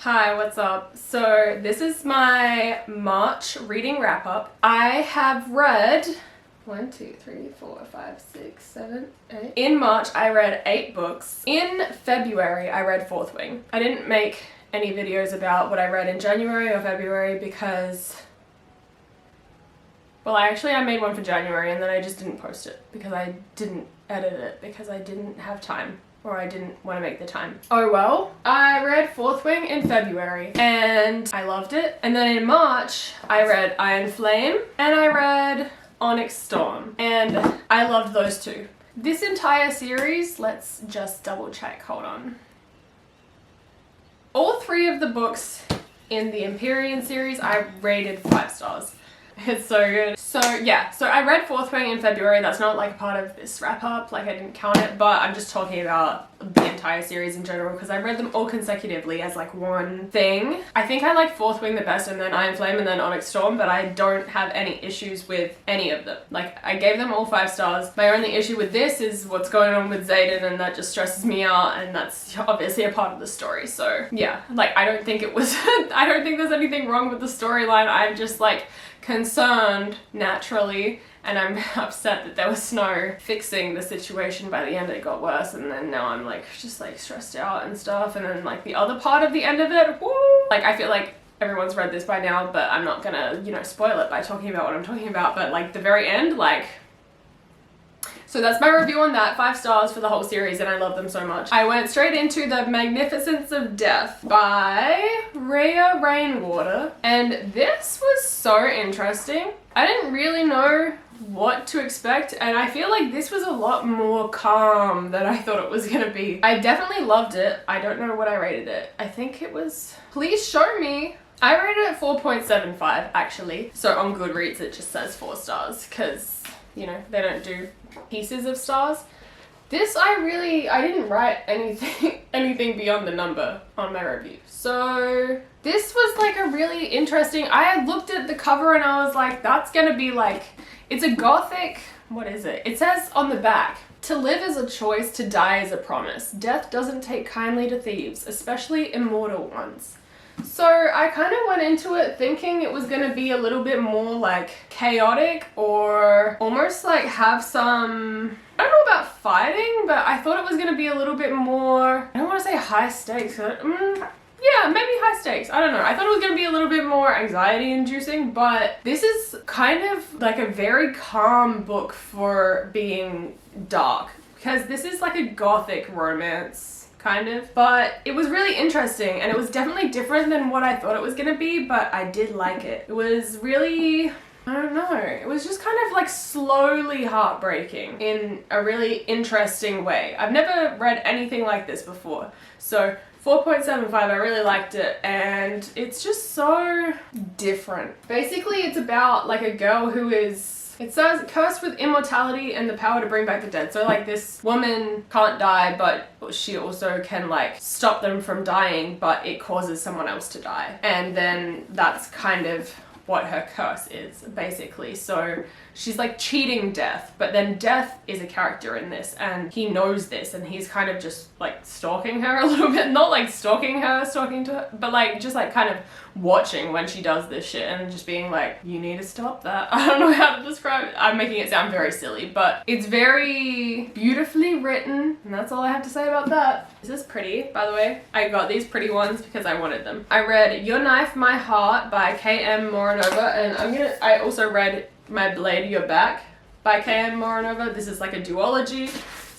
Hi, what's up? So this is my March reading wrap up. I have read 1, 2, 3, 4, 5, 6, 7, 8. In March, I read 8 books. In February, I read Fourth Wing. I didn't make any videos about what I read in January or February because, well, I made one for January and then I just didn't post it because I didn't edit it because I didn't have time. Or I didn't want to make the time. Oh well. I read Fourth Wing in February and I loved it. And then in March, I read Iron Flame and I read Onyx Storm. And I loved those two. This entire series, let's just double check, hold on. All 3 of the books in the Empyrean series, I rated 5 stars. It's so good. So yeah, so I read Fourth Wing in February. That's not like a part of this wrap up, like I didn't count it, but I'm just talking about the entire series in general because I read them all consecutively as like one thing. I think I like Fourth Wing the best and then Iron Flame and then Onyx Storm, but I don't have any issues with any of them. Like I gave them all 5 stars. My only issue with this is what's going on with Xaden, and that just stresses me out, and that's obviously a part of the story. So yeah, like I don't think it was I don't think there's anything wrong with the storyline. I'm just like concerned naturally, and I'm upset that there was snow. Fixing the situation by the end it got worse, and then now I'm like just like stressed out and stuff. And then like the other part of the end of it, woo! Like I feel like everyone's read this by now, but I'm not gonna, you know, spoil it by talking about what I'm talking about, but like the very end, like. So that's my review on that. 5 stars for the whole series, and I love them so much. I went straight into The Magnificence of Death by Rhea Rainwater, and this was so interesting. I didn't really know what to expect, and I feel like this was a lot more calm than I thought it was gonna be. I definitely loved it. I don't know what I rated it. I think it was Please Show Me. I rated it 4.75 actually. So on Goodreads it just says 4 stars because, you know, they don't do pieces of stars. This I didn't write anything beyond the number on my review. So this was like a really interesting, I looked at the cover and I was like, that's gonna be like, it's a gothic, what is it? It says on the back, to live is a choice, to die is a promise. Death doesn't take kindly to thieves, especially immortal ones. So I kind of went into it thinking it was going to be a little bit more like chaotic or almost like have some, I don't know about fighting, but I thought it was going to be a little bit more, I don't want to say high stakes. Yeah, maybe high stakes. I don't know. I thought it was going to be a little bit more anxiety inducing, but this is kind of like a very calm book for being dark because this is like a gothic romance. Kind of, but it was really interesting and it was definitely different than what I thought it was gonna be, but I did like it. It was really, I don't know, it was just kind of like slowly heartbreaking in a really interesting way. I've never read anything like this before, so 4.75, I really liked it, and it's just so different. Basically, it's about like a girl who is, it says cursed with immortality and the power to bring back the dead. So like this woman can't die, but she also can like stop them from dying, but it causes someone else to die. And then that's kind of what her curse is, basically. So she's like cheating Death, but then Death is a character in this and he knows this and he's kind of just like stalking her a little bit. Not like stalking to her, but like just like kind of watching when she does this shit and just being like, you need to stop that. I don't know how to describe it. I'm making it sound very silly, but it's very beautifully written, and that's all I have to say about that. This is pretty, by the way. I got these pretty ones because I wanted them. I read Your Knife, My Heart by K.M. Moronova, and I also read My Blade, Your Back by K.M. Moronova. This is like a duology.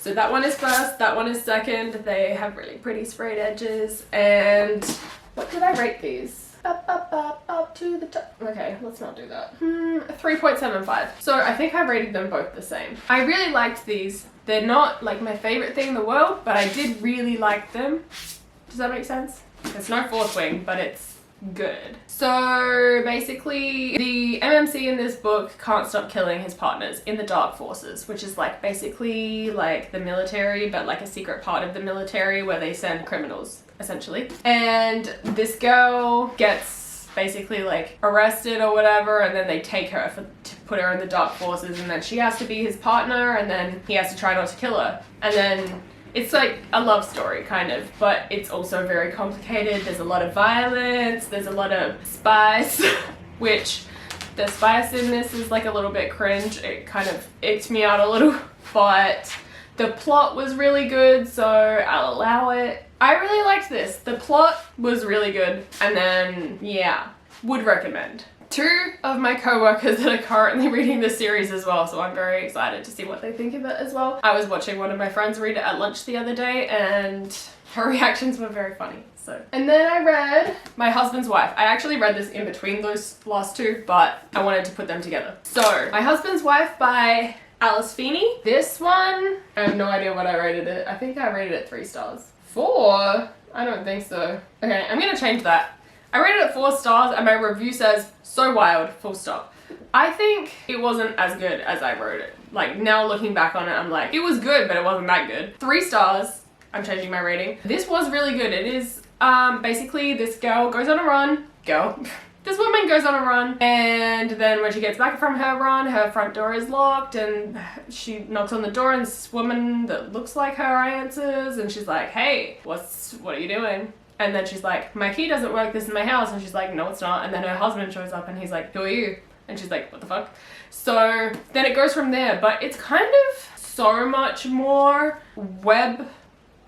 So that one is first, that one is second. They have really pretty sprayed edges, and what did I rate these? Up to the top. Okay, let's not do that. 3.75. So I think I rated them both the same. I really liked these. They're not like my favorite thing in the world, but I did really like them. Does that make sense? It's no Fourth Wing, but it's good. So basically the MMC in this book can't stop killing his partners in the Dark Forces, which is like basically like the military, but like a secret part of the military where they send criminals essentially. And this girl gets basically like arrested or whatever, and then they take her to put her in the Dark Forces, and then she has to be his partner, and then he has to try not to kill her. And then It's like a love story kind of, but it's also very complicated. There's a lot of violence, there's a lot of spice, which the spice in this is like a little bit cringe. It kind of icked me out a little, but the plot was really good, so I'll allow it. I really liked this. The plot was really good, and then, yeah, would recommend. 2 of my co-workers that are currently reading this series as well, so I'm very excited to see what they think of it as well. I was watching one of my friends read it at lunch the other day, and her reactions were very funny. And then I read My Husband's Wife. I actually read this in between those last 2, but I wanted to put them together. So, My Husband's Wife by Alice Feeney. This one, I have no idea what I rated it. I think I rated it 3 stars. 4? I don't think so. Okay, I'm gonna change that. I rated it 4 stars and my review says, so wild, full stop. I think it wasn't as good as I wrote it. Like, now looking back on it, I'm like, it was good, but it wasn't that good. 3 stars. I'm changing my rating. This was really good. It is basically this girl goes on a run. This woman goes on a run, and then when she gets back from her run, her front door is locked, and she knocks on the door, and this woman that looks like her answers, and she's like, hey, what are you doing? And then she's like, my key doesn't work, this is my house. And she's like, no, it's not. And then her husband shows up and he's like, who are you? And she's like, what the fuck? So then it goes from there, but it's kind of so much more web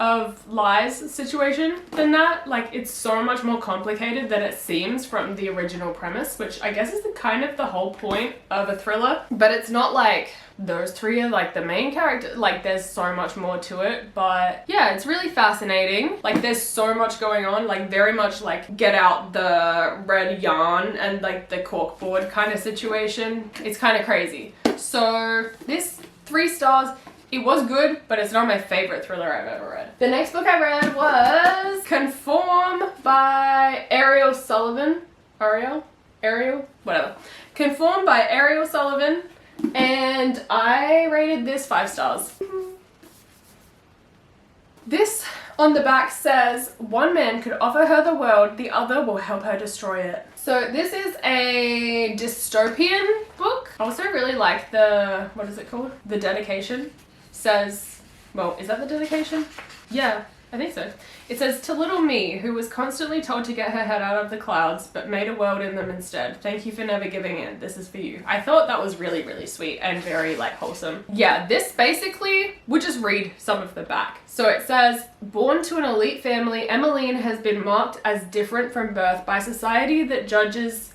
of lies situation than that. Like, it's so much more complicated than it seems from the original premise, which I guess is kind of the whole point of a thriller. But it's not like those 3 are like the main character. Like, there's so much more to it. But yeah, it's really fascinating. Like, there's so much going on, like very much like get out the red yarn and like the corkboard kind of situation. It's kind of crazy. So this 3 stars. It was good, but it's not my favorite thriller I've ever read. The next book I read was Conform by Ariel Sullivan. Ariel? Whatever. Conform by Ariel Sullivan. And I rated this 5 stars. This on the back says, one man could offer her the world, the other will help her destroy it. So this is a dystopian book. I also really like the, what is it called? The dedication. Says, well, is that the dedication? Yeah, I think so. It says, to little me, who was constantly told to get her head out of the clouds, but made a world in them instead. Thank you for never giving in. This is for you. I thought that was really, really sweet and very, like, wholesome. Yeah, this basically, we'll just read some of the back. So it says, born to an elite family, Emmeline has been marked as different from birth by a society that judges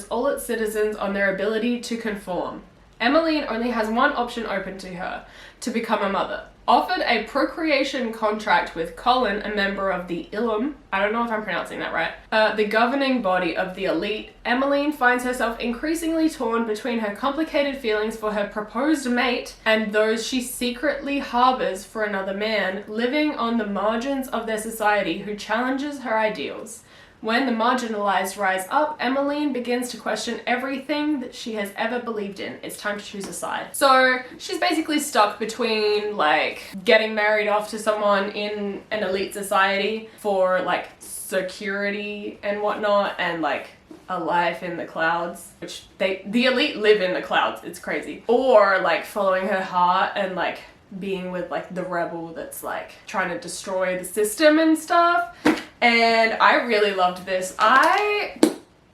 all its citizens on their ability to conform. Emmeline only has one option open to her, to become a mother. Offered a procreation contract with Colin, a member of the Ilum, I don't know if I'm pronouncing that right, the governing body of the elite, Emmeline finds herself increasingly torn between her complicated feelings for her proposed mate and those she secretly harbors for another man, living on the margins of their society who challenges her ideals. When the marginalized rise up, Emmeline begins to question everything that she has ever believed in. It's time to choose a side. So she's basically stuck between like getting married off to someone in an elite society for like security and whatnot, and like a life in the clouds, which the elite live in the clouds. It's crazy. Or like following her heart and like being with like the rebel that's like trying to destroy the system and stuff. And I really loved this. I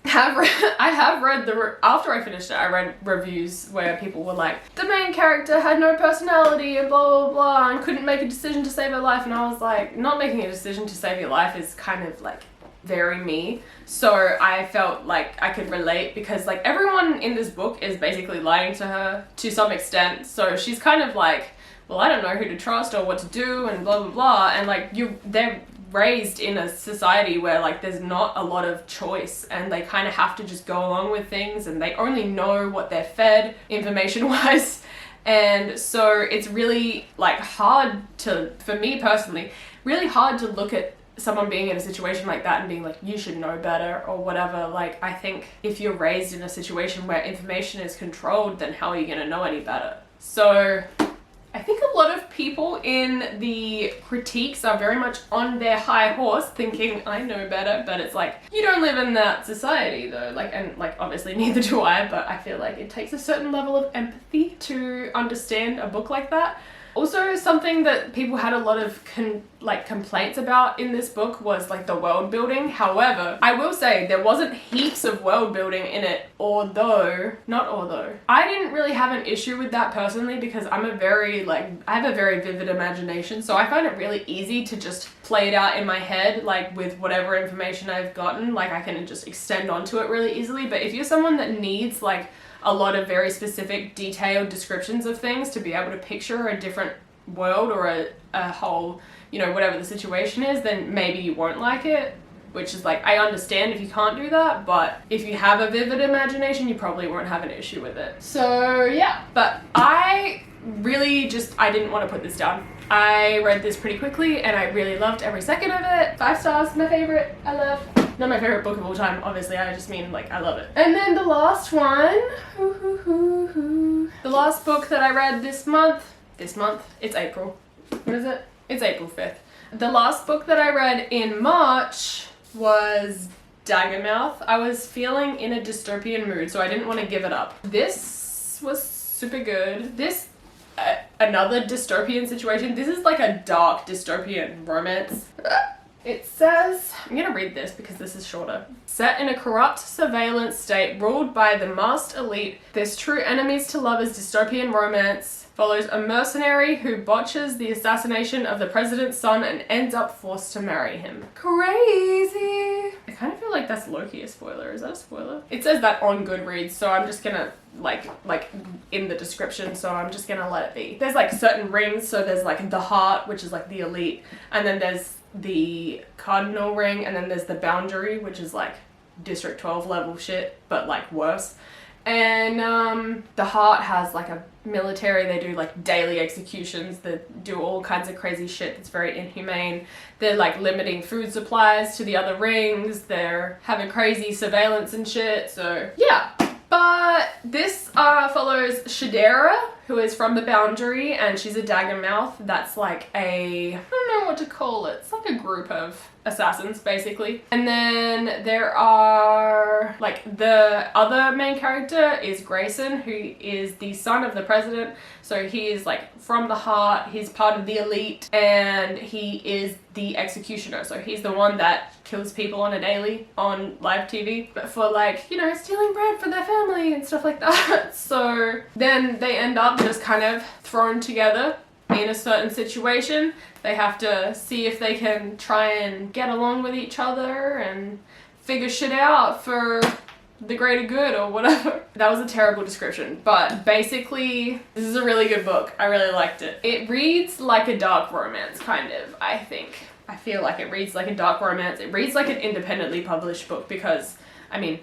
have read after I finished it, I read reviews where people were like, the main character had no personality and blah blah blah and couldn't make a decision to save her life. And I was like, not making a decision to save your life is kind of like very me. So I felt like I could relate, because like everyone in this book is basically lying to her to some extent. So she's kind of like, well, I don't know who to trust or what to do and blah blah blah. And like they're raised in a society where like there's not a lot of choice, and they kind of have to just go along with things, and they only know what they're fed information wise. And so it's really like hard to, for me personally, really hard to look at someone being in a situation like that and being like, you should know better or whatever. Like, I think if you're raised in a situation where information is controlled, then how are you going to know any better? So I think a lot of people in the critiques are very much on their high horse thinking, I know better, but it's like, you don't live in that society though. Like, and like obviously neither do I, but I feel like it takes a certain level of empathy to understand a book like that. Also, something that people had a lot of complaints about in this book was like the world building. However, I will say there wasn't heaps of world building in it, although I didn't really have an issue with that personally, because I have a very vivid imagination, so I find it really easy to just play it out in my head, like with whatever information I've gotten. Like I can just extend onto it really easily. But if you're someone that needs like a lot of very specific detailed descriptions of things to be able to picture a different world or a whole, you know, whatever the situation is, then maybe you won't like it. Which is like, I understand if you can't do that, but if you have a vivid imagination, you probably won't have an issue with it. So yeah, but I really I didn't want to put this down. I read this pretty quickly and I really loved every second of it. 5 stars, my favorite. I love. Not my favorite book of all time, obviously, I just mean like I love it. And then the last one, the last book that I read this month, it's April. What is it? It's April 5th. The last book that I read in March was Daggermouth. I was feeling in a dystopian mood, so I didn't want to give it up. This was super good. Another dystopian situation. This is like a dark dystopian romance. It says, I'm gonna read this because this is shorter. Set in a corrupt surveillance state ruled by the masked elite, this true enemies to lovers dystopian romance follows a mercenary who botches the assassination of the president's son and ends up forced to marry him. Crazy! I kind of feel like that's low-key a spoiler. Is that a spoiler? It says that on Goodreads, so I'm just gonna like in the description, so I'm just gonna let it be. There's like certain rings, so there's like the heart, which is like the elite, and then there's the cardinal ring, and then there's the boundary, which is like District 12 level shit, but like worse. And the heart has like a military, they do like daily executions that do all kinds of crazy shit that's very inhumane. They're like limiting food supplies to the other rings, they're having crazy surveillance and shit, so yeah. But this follows Shadera, who is from the Boundary, and she's a Daggermouth. That's like I don't know what to call it. It's like a group of assassins, basically. And then there are, like, the other main character is Grayson, who is the son of the president. So he is, like, from the heart, he's part of the elite, and he is the executioner. So he's the one that kills people on a daily on live TV, but for, like, you know, stealing bread for their family and stuff like that. So then they end up just kind of thrown together in a certain situation. They have to see if they can try and get along with each other and figure shit out for the greater good or whatever. That was a terrible description, but basically this is a really good book. I really liked it. It reads like a dark romance, kind of, I think. I feel like it reads like a dark romance. It reads like an independently published book because, I mean,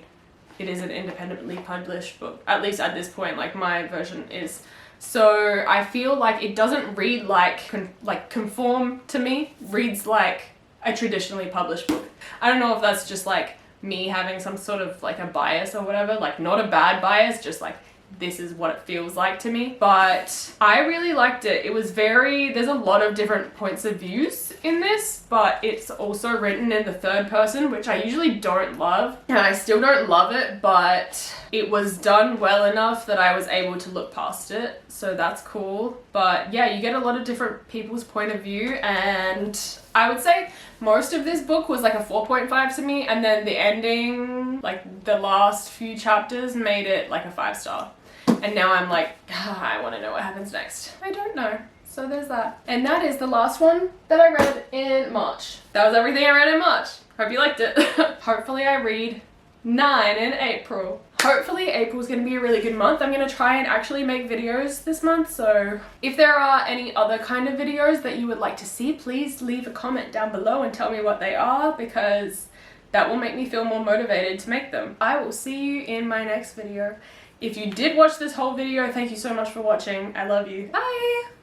it is an independently published book, at least at this point, like my version is. So I feel like it doesn't read like conform to me, reads like a traditionally published book. I don't know if that's just like me having some sort of like a bias or whatever, like not a bad bias, just like this is what it feels like to me. But I really liked it. It was there's a lot of different points of views in this, but it's also written in the third person, which I usually don't love, and I still don't love it, but it was done well enough that I was able to look past it, so that's cool. But yeah, you get a lot of different people's point of view, and I would say most of this book was like a 4.5 to me, and then the ending, like the last few chapters, made it like a 5-star. And now I'm like, I want to know what happens next. I don't know. So there's that. And that is the last one that I read in March. That was everything I read in March. Hope you liked it. Hopefully I read 9 in April. Hopefully April's going to be a really good month. I'm going to try and actually make videos this month, so if there are any other kind of videos that you would like to see, please leave a comment down below and tell me what they are, because that will make me feel more motivated to make them. I will see you in my next video. If you did watch this whole video, thank you so much for watching. I love you. Bye!